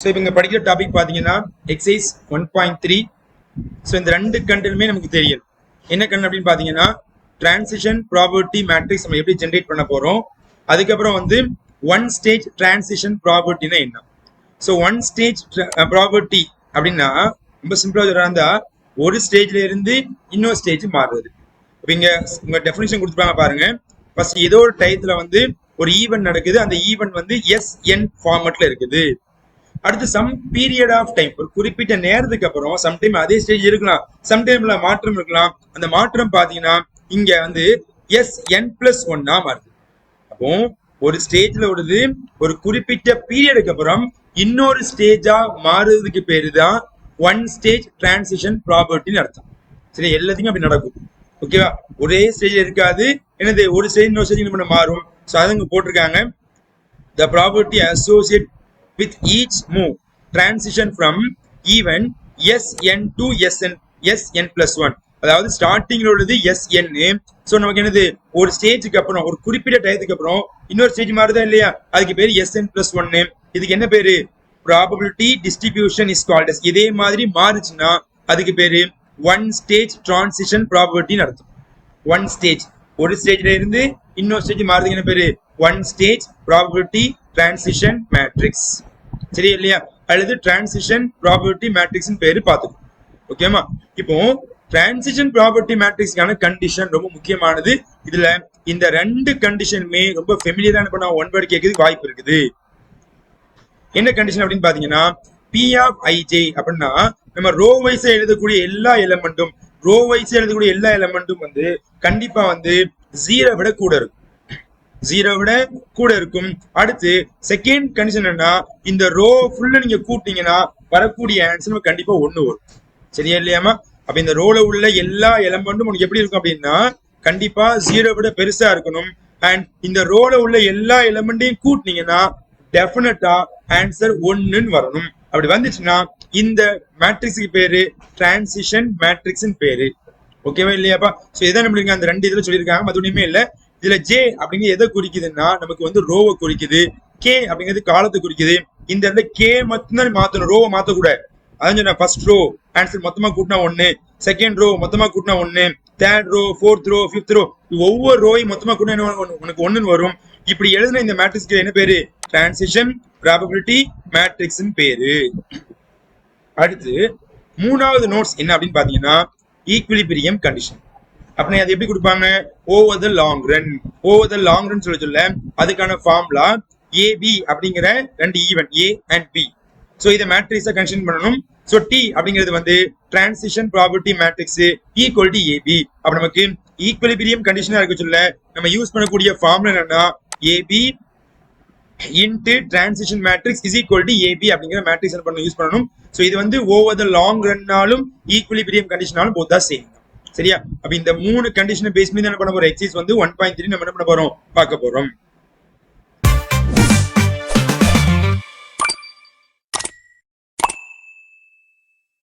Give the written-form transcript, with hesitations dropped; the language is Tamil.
இப்போ இங்கே படிக்கிற டாபிக் பார்த்தீங்கன்னா எக்ஸசைஸ் 1.3. ஸோ இந்த ரெண்டு கண்டென்ட்டுமே நமக்கு தெரியும். என்ன கண்டென்ட் அப்படின்னு பார்த்தீங்கன்னா டிரான்சிஷன் ப்ராபர்ட்டி மேட்ரிக்ஸ் நம்ம எப்படி ஜென்ரேட் பண்ண போகிறோம். அதுக்கப்புறம் வந்து ஒன் ஸ்டேஜ் டிரான்சிஷன் ப்ராபர்ட்டினா என்ன. ஸோ ஒன் ஸ்டேஜ் ப்ராபர்ட்டி அப்படின்னா ரொம்ப சிம்பிளாக சொல்றாந்தா ஒரு ஸ்டேஜ்ல இருந்து இன்னொரு ஸ்டேஜ் மாறுறது. இப்போ இங்கே உங்கள் டெஃபினிஷன் கொடுத்துருப்பாங்க பாருங்க. ஃபர்ஸ்ட் ஏதோ ஒரு டயத்துல வந்து ஒரு ஈவெண்ட் நடக்குது. அந்த ஈவெண்ட் வந்து SN ஃபார்மட்ல இருக்குது. அடுத்து சம் பீரியட் ஆஃப் டைம், ஒரு குறிப்பிட்ட நேரத்துக்கு அப்புறம் சம்டைம் அதே ஸ்டேஜ் இருக்கலாம், சம்டைம்ல மாற்றம் இருக்கலாம். அந்த மாற்றம் பாத்தீங்கன்னா இங்க வந்து SN+1 மாறுது. அப்போ ஒரு ஸ்டேஜ்ல வருது, ஒரு குறிப்பிட்ட பீரியடுக்கு அப்புறம் இன்னொரு ஸ்டேஜா மாறுறதுக்கு பேரு தான் ஒன் ஸ்டேஜ் டிரான்சிஷன் ப்ராபர்ட்டின்னு அர்த்தம். சரி, எல்லாத்துக்கும் அப்படி நடக்கும். ஓகேவா, ஒரே ஸ்டேஜ்ல இருக்காது. என்னது, ஒரு ஸ்டேஜ் இன்னொரு ஸ்டேஜ் என்ன மாறும். ஸோ அது இங்க போட்டிருக்காங்க. The property associated with each move transition from even SN to SN+1. அதாவது ஸ்டார்டிங்ல உள்ளது SN. ஸோ நமக்கு என்னது, ஒரு ஸ்டேஜுக்கு அப்புறம் ஒரு குறிப்பிட்ட டயத்துக்கு அப்புறம் இன்னொரு ஸ்டேஜ் மாறுதா இல்லையா, அதுக்கு பேரு SN+1. இதுக்கு என்ன பேரு, ப்ராபபிலிட்டி டிஸ்ட்ரிபியூஷன் இஸ் கால்ட். இதே மாதிரி மாறுச்சுன்னா அதுக்கு பேரு ஒன் ஸ்டேஜ் டிரான்சிஷன் ப்ராபர்ட்டின்னு அர்த்தம். ஒன் ஸ்டேஜ், ஒரு ஸ்டேஜ்ல இருந்து இன்னொரு ஸ்டேஜ் மாறுறதுக்கு என்ன பேரு, one stage probability transition matrix. சரி இல்லையா, அல்லது டிரான்சிஷன் ப்ராபபிலிட்டி மேட்ரிக்ஸ் பேரு பார்த்துக்கணும். ஓகேமா, இப்போ டிரான்சிஷன் ப்ராபபிலிட்டி மேட்ரிக்ஸ்க்கான கண்டிஷன் ரொம்ப முக்கியமானது. இதுல இந்த ரெண்டு கண்டிஷனுமே ரொம்ப ஃபெமிலியரான பண்ண ஒன் வேர்ட் கேட்கறதுக்கு வாய்ப்பு இருக்குது. என்ன கண்டிஷன் அப்படின்னு பாத்தீங்கன்னா, P of ij அப்படின்னா நம்ம ரோ வைஸ் எழுதக்கூடிய எல்லா எலமெண்ட்டும் வந்து கண்டிப்பா வந்து 0 விட கூட இருக்கும். 0 விட கூட இருக்கும். அடுத்து செகண்ட் கண்டிஷன் என்னன்னா, இந்த ரோ ஃபுல்லா நீங்க கூட்டிங்கன்னா வரக்கூடிய ஆன்சர் கண்டிப்பா 1 வரும். சரியா இல்லையாமா. அப்ப இந்த ரோல உள்ள எல்லா எலமெண்ட்டும் உனக்கு எப்படி இருக்கும் அப்படின்னா கண்டிப்பா 0 விட பெருசா இருக்கணும். அண்ட் இந்த ரோல உள்ள எல்லா எலமெண்ட்டையும் கூட்டினீங்கன்னா டெஃபினட்டா ஆன்சர் 1ன்னு வரணும். அப்படி வந்துச்சுன்னா இந்த மேட்ரிக்ஸுக்கு பேரு டிரான்சிஷன் மேட்ரிக்ஸ் பேரு. ஓகேவா இல்லையாப்பா. சோ இதான் நம்மளுக்கு அந்த ரெண்டு இதுல சொல்லியிருக்காங்க, மதுவுமே இல்ல. இதுல J அப்படிங்கிறது எதை குறிக்குதுன்னா நமக்கு வந்து ரோவை குறிக்குது, K அப்படிங்கிறது காலத்தை குறிக்குது. இந்த இடத்துல K மட்டும்தான் மாத்தணும், ரோவை மாத்தக்கூடாது. அதான் சொன்ன ஃபர்ஸ்ட் ரோ ஆன்சர் மொத்தமா கூட்டினா 1, செகண்ட் ரோ மொத்தமா கூட்டினா 1, third row, fourth row, fifth row, ஒவ்வொரு ரோயும் மொத்தமா கூட்டினா உனக்கு 1 வரும். இப்படி எழுதுன இந்த மேட்ரிக்ஸ்க்கு என்ன பேரு, டிரான்சிஷன் ப்ராபபிலிட்டி மேட்ரிக்ஸ் பேரு. அடுத்து மூணாவது நோட்ஸ் என்ன அப்படின்னு பாத்தீங்கன்னா ஈக்விலிபிரியம் கண்டிஷன். அப்படின்னா அது எப்படி கொடுப்பாங்க, ஓவர் த லாங் ரன் சொல்ல அதுக்கான ஃபார்முலா AB அப்படிங்கிற ரெண்டு event A and B. So இதை மேட்ரிக்ஸை கன்சிடர் பண்ணணும். ஸோ T அப்படிங்கிறது வந்து transition probability matrix equal to AB. அப்ப நமக்கு ஈக்விலிபிரியம் கண்டிஷனா இருக்க சொல்ல நம்ம யூஸ் பண்ணக்கூடிய ஃபார்முலா என்னன்னா AB into transition matrix is equal to AB அப்படிங்கிற மேட்ரிக்ஸ் பண்ண யூஸ் பண்ணணும். ஸோ இது வந்து ஓவர் த லாங் ரன்னாலும் ஈக்விலிபிரியம் கண்டிஷனாலும் போத் தான் சேம். சரியா. அப்ப இந்த மூணு கண்டிஷனை பேஸ் பண்ணி என்ன பண்ண போறோம், எக்ஸைஸ் வந்து 1.3 நம்ம என்ன பண்ண போறோம் பார்க்க போறோம்.